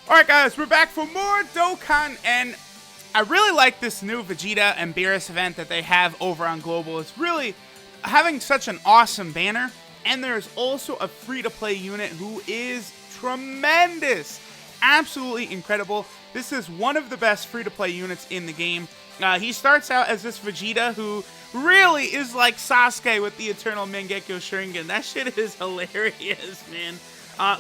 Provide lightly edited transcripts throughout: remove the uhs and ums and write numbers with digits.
Alright guys, we're back for more Dokkan, and I really like this new Vegeta and Beerus event that they have over on Global. It's really having such an awesome banner, and there's also a free-to-play unit who is tremendous. Absolutely incredible. This is one of the best free-to-play units in the game. He starts out as this Vegeta who really is like Sasuke with the Eternal Mangekyo Sharingan. That shit is hilarious, man.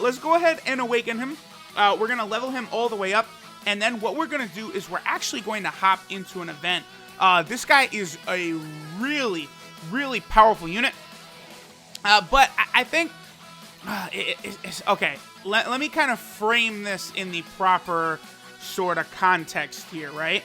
Let's go ahead and awaken him. We're going to level him all the way up, and then what we're going to do is we're actually going to hop into an event. This guy is a really, really powerful unit, but I think, it's okay, let me kind of frame this in the proper sort of context here, right?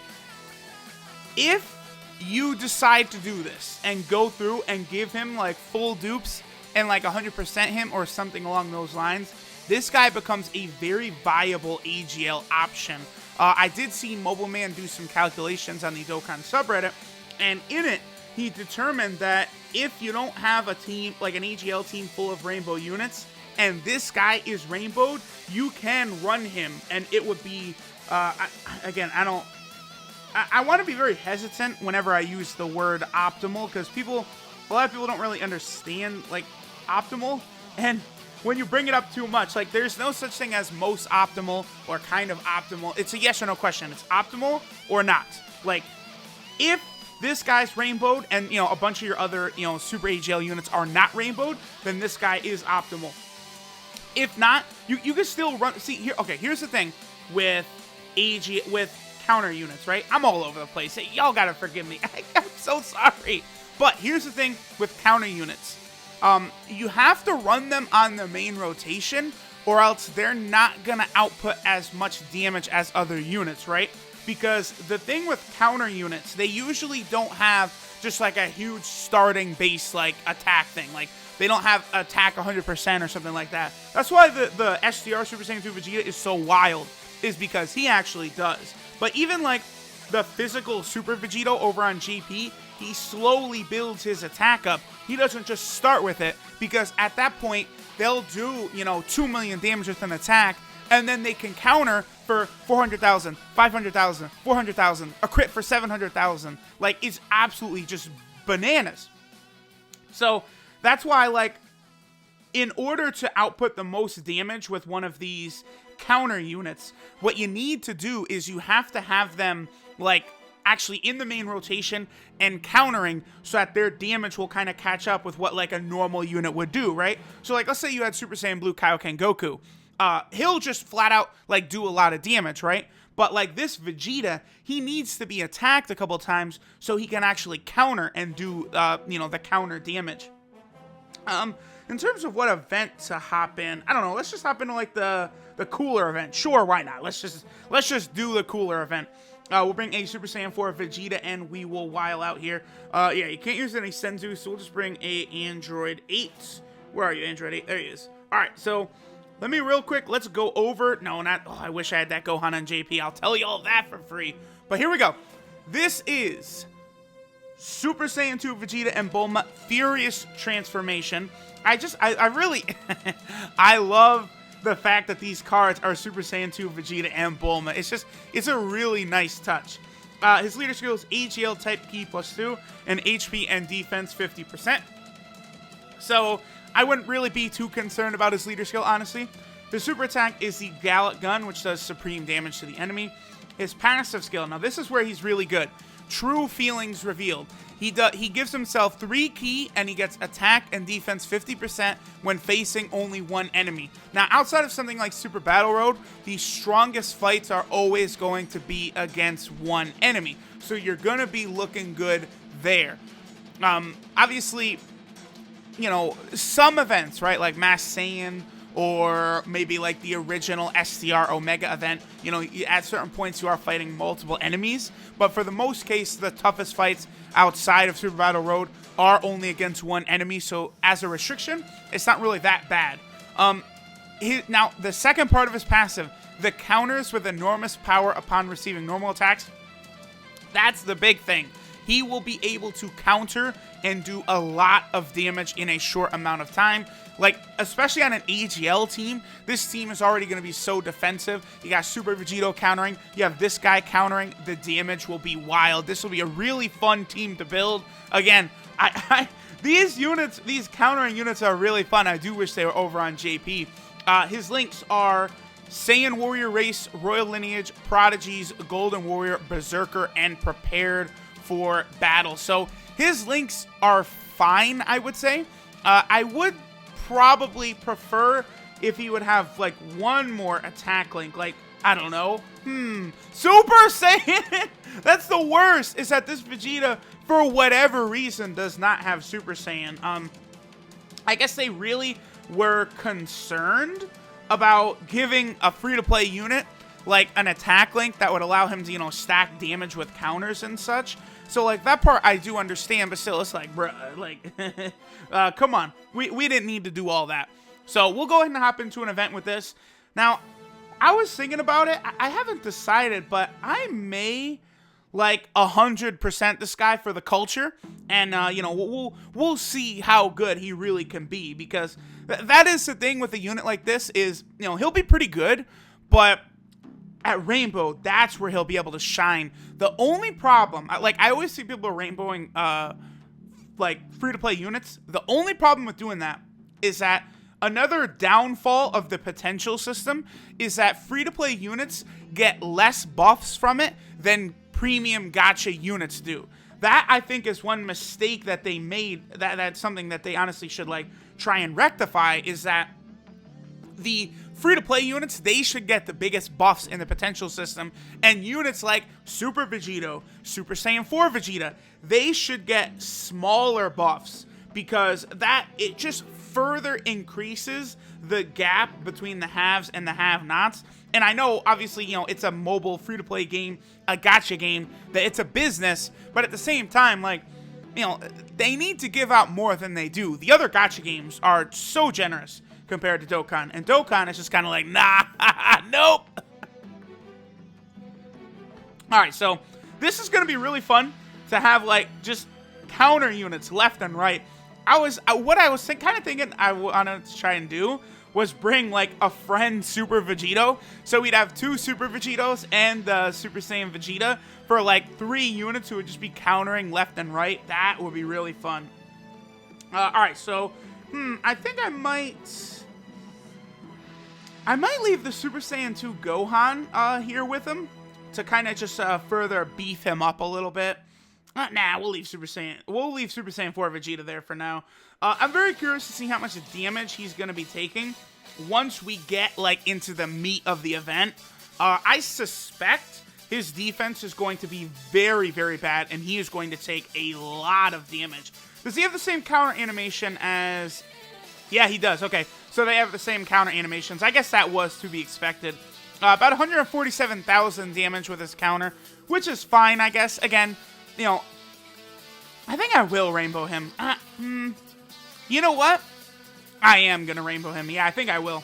If you decide to do this and go through and give him like full dupes and like 100% him or something along those lines, this guy becomes a very viable AGL option. I did see Mobile Man do some calculations on the Dokkan subreddit, and in it, he determined that if you don't have a team, like an AGL team full of rainbow units, and this guy is rainbowed, you can run him, and it would be, I want to be very hesitant whenever I use the word optimal, because a lot of people don't really understand, like, optimal, and when you bring it up too much, like, there's no such thing as most optimal or kind of optimal. It's a yes or no question. It's optimal or not. Like, if this guy's rainbowed and, you know, a bunch of your other, you know, Super AGL units are not rainbowed, then this guy is optimal. If not, you can still run. See, here, okay, here's the thing with counter units, right? I'm all over the place. Hey, y'all gotta forgive me. I'm so sorry. But here's the thing with counter units. You have to run them on the main rotation, or else they're not gonna output as much damage as other units, right? Because the thing with counter units, they usually don't have just like a huge starting base like attack thing. Like, they don't have attack 100% or something like that. That's why the SDR Super Saiyan 2 Vegeta is so wild, is because he actually does. But even like the physical Super Vegetto over on GP, he slowly builds his attack up. He doesn't just start with it, because at that point, they'll do, you know, 2 million damage with an attack, and then they can counter for 400,000, 500,000, 400,000, a crit for 700,000. Like, it's absolutely just bananas. So that's why, like, in order to output the most damage with one of these counter units, what you need to do is you have to have them, like, actually in the main rotation and countering, so that their damage will kind of catch up with what like a normal unit would do, right? So like, let's say you had Super Saiyan Blue Kaioken Goku. He'll just flat out like do a lot of damage, right? But like this Vegeta, he needs to be attacked a couple times so he can actually counter and do you know, the counter damage. In terms of what event to hop in, I don't know, let's just hop into like the cooler event. Sure, why not? Let's just do the cooler event. We'll bring a Super Saiyan 4 Vegeta, and we will while out here. Yeah, you can't use any Senzu, so we'll just bring a Android 8. Where are you, Android 8? There he is. Alright, so let me real quick, let's go over. No, not. Oh, I wish I had that Gohan on JP. I'll tell you all that for free. But here we go. This is Super Saiyan 2 Vegeta and BULMA Furious Transformation. I really, I love the fact that these cards are Super Saiyan 2 Vegeta and BULMA. It's a really nice touch. His leader skill is AGL type Ki +2 and HP and defense 50%. So I wouldn't really be too concerned about his leader skill, honestly. His super attack is the Gallic Gun, which does supreme damage to the enemy. His passive skill, now this is where he's really good. True Feelings Revealed. He gives himself 3 Ki, and he gets attack and defense 50% when facing only one enemy. Now, outside of something like Super Battle Road, the strongest fights are always going to be against one enemy. So you're going to be looking good there. Obviously, you know, some events, right, like Mass Saiyan, or maybe like the original STR Omega event, you know, at certain points you are fighting multiple enemies, but for the most case, the toughest fights outside of Super Battle Road are only against one enemy, so as a restriction, it's not really that bad. Now, the second part of his passive, the counters with enormous power upon receiving normal attacks, that's the big thing. he will be able to counter and do a lot of damage in a short amount of time. Like, especially on an AGL team, this team is already going to be so defensive. You got Super Vegetto countering. You have this guy countering. The damage will be wild. This will be a really fun team to build. Again, these units, these countering units are really fun. I do wish they were over on JP. His links are Saiyan Warrior Race, Royal Lineage, Prodigies, Golden Warrior, Berserker, and Prepared for Battle. So his links are fine, I would say. I would probably prefer if he would have like one more attack link, like, I don't know, Super Saiyan. That's the worst, is that this Vegeta, for whatever reason, does not have Super Saiyan. I guess they really were concerned about giving a free-to-play unit like an attack link that would allow him to, you know, stack damage with counters and such. So, like, that part I do understand, but still, it's like, bruh, like, come on. We didn't need to do all that. So, we'll go ahead and hop into an event with this. Now, I was thinking about it. I haven't decided, but I may, like, 100% this guy for the culture. And, you know, we'll see how good he really can be. Because that is the thing with a unit like this is, you know, he'll be pretty good, but at Rainbow, that's where he'll be able to shine. The only problem, like, I always see people rainbowing, like, free-to-play units. The only problem with doing that is that another downfall of the potential system is that free-to-play units get less buffs from it than premium gacha units do. That, I think, is one mistake that they made. That's something that they honestly should, like, try and rectify, is that the free-to-play units, they should get the biggest buffs in the potential system, and units like Super Vegetto, Super Saiyan 4 Vegeta, they should get smaller buffs, because that, it just further increases the gap between the haves and the have-nots. And I know, obviously, you know, it's a mobile free-to-play game, a gacha game, that it's a business, but at the same time, like, you know, they need to give out more than they do. The other gacha games are so generous compared to Dokkan, and Dokkan is just kind of like, nah, nope. Alright, so this is going to be really fun to have, like, just counter units left and right. What I was kind of thinking I wanted to try and do was bring, like, a friend Super Vegetto, so we'd have 2 Super Vegettos and the Super Saiyan Vegeta for, like, 3 units who would just be countering left and right. That would be really fun. Alright, so, I think I might leave the Super Saiyan 2 Gohan here with him to kind of just further beef him up a little bit. Nah, we'll leave Super Saiyan 4 Vegeta there for now. I'm very curious to see how much damage he's going to be taking once we get, like, into the meat of the event. I suspect his defense is going to be very, very bad, and he is going to take a lot of damage. Does he have the same counter animation as... Yeah, he does. Okay, so they have the same counter animations. I guess that was to be expected. About 147,000 damage with his counter, which is fine, I guess. Again, you know, I think I will rainbow him. You know what? I am gonna rainbow him. Yeah, I think I will.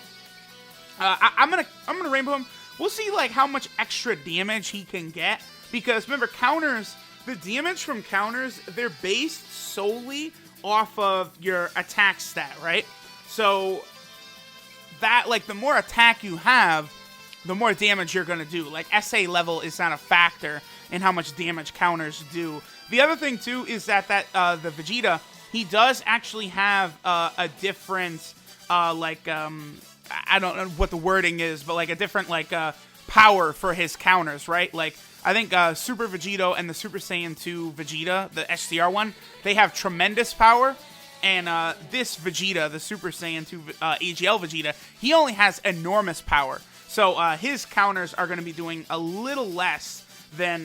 I'm gonna rainbow him. We'll see, like, how much extra damage he can get, because remember, counters, the damage from counters, they're based solely off of your attack stat, right? So that, like, the more attack you have, the more damage you're gonna do. Like, SA level is not a factor in how much damage counters do. The other thing too is that the Vegeta, he does actually have a different I don't know what the wording is, but, like, a different, like, power for his counters, right? Like, I think Super Vegetto and the Super Saiyan 2 Vegeta, the STR one, they have tremendous power. And this Vegeta, the Super Saiyan 2 AGL Vegeta, he only has enormous power. So his counters are going to be doing a little less than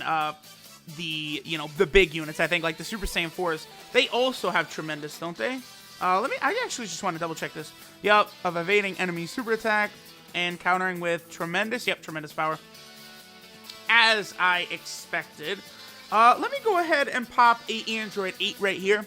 the big units. I think, like, the Super Saiyan 4s, they also have tremendous, don't they? I actually just want to double check this. Yep, of evading enemy super attack and countering with tremendous. Yep, tremendous power. As I expected. Let me go ahead and pop a Android 8 right here.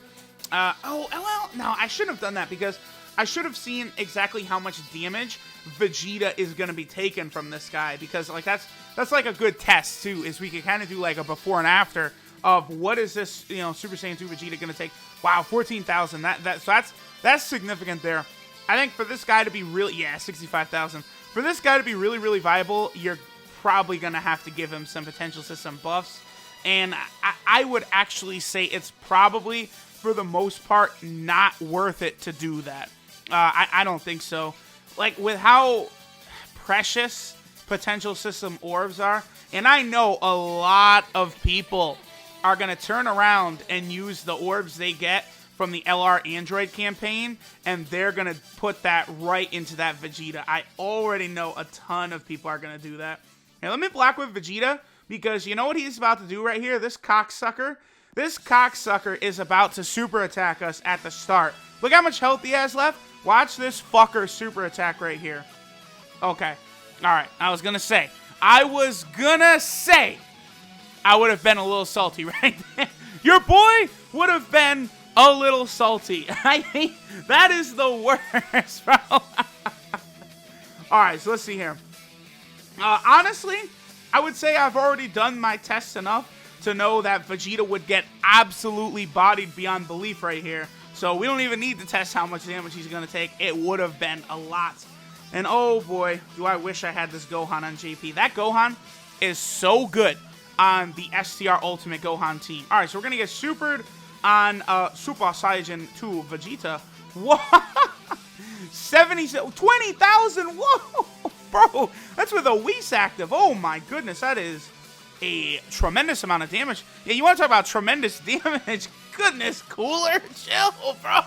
Well, no, I shouldn't have done that, because I should have seen exactly how much damage Vegeta is going to be taken from this guy, because, like, that's like a good test too, is we could kind of do, like, a before and after of what is this, you know, Super Saiyan 2 Vegeta going to take. Wow, 14,000. So that's significant there. I think for this guy to be really, yeah, 65,000. For this guy to be really, really viable, you're probably going to have to give him some potential system buffs. And I would actually say it's probably, for the most part, not worth it to do that. I don't think so. Like, with how precious potential system orbs are, and I know a lot of people are going to turn around and use the orbs they get from the LR Android campaign, and they're going to put that right into that Vegeta. I already know a ton of people are going to do that. Now, let me block with Vegeta, because you know what he's about to do right here? This cocksucker is about to super attack us at the start. Look how much health he has left. Watch this fucker super attack right here. Okay. Alright, I was gonna say I would have been a little salty right there. Your boy would have been a little salty. I think that is the worst, bro. Alright, so let's see here. Honestly, I would say I've already done my tests enough to know that Vegeta would get absolutely bodied beyond belief right here. So we don't even need to test how much damage he's going to take. It would have been a lot. And oh boy, do I wish I had this Gohan on JP. That Gohan is so good on the STR Ultimate Gohan team. Alright, so we're going to get supered on Super Saiyan 2 Vegeta. Whoa! 20,000! Whoa! Bro, that's with a Whis active. Oh my goodness, that is a tremendous amount of damage. Yeah, you want to talk about tremendous damage? Goodness, cooler, chill, bro.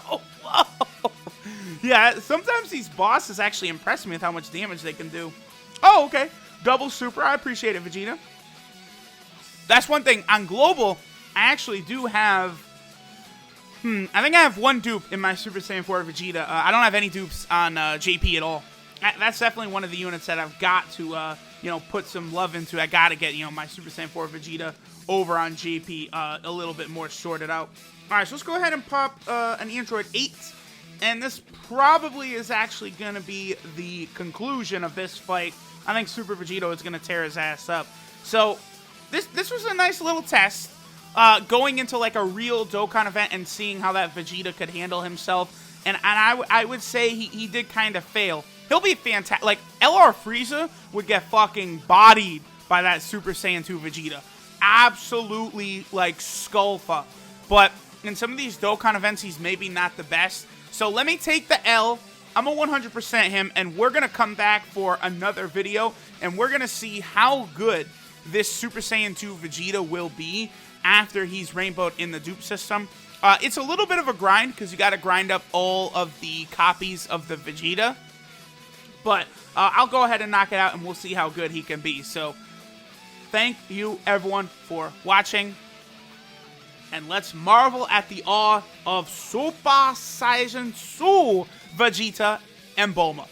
Whoa. Yeah, sometimes these bosses actually impress me with how much damage they can do. Oh, okay. Double super. I appreciate it, Vegeta. That's one thing. On Global, I actually do have... I think I have one dupe in my Super Saiyan 4 Vegeta. I don't have any dupes on JP at all. That's definitely one of the units that I've got to, you know, put some love into. I got to get, you know, my Super Saiyan 4 Vegeta over on JP a little bit more sorted out. All right, so let's go ahead and pop an Android 8. And this probably is actually going to be the conclusion of this fight. I think Super Vegetto is going to tear his ass up. So this was a nice little test. Going into like a real Dokkan event and seeing how that Vegeta could handle himself. And I would say he did kind of fail. He'll be fantastic. Like, LR Frieza would get fucking bodied by that Super Saiyan 2 Vegeta. Absolutely, like, skull fuck. But in some of these Dokkan events, he's maybe not the best. So let me take the L. I'm a 100% him, and we're going to come back for another video, and we're going to see how good this Super Saiyan 2 Vegeta will be after he's rainbowed in the dupe system. It's a little bit of a grind, because you got to grind up all of the copies of the Vegeta. But I'll go ahead and knock it out, and we'll see how good he can be. So, thank you, everyone, for watching. And let's marvel at the awe of Super Saiyan 2 Vegeta and BULMA.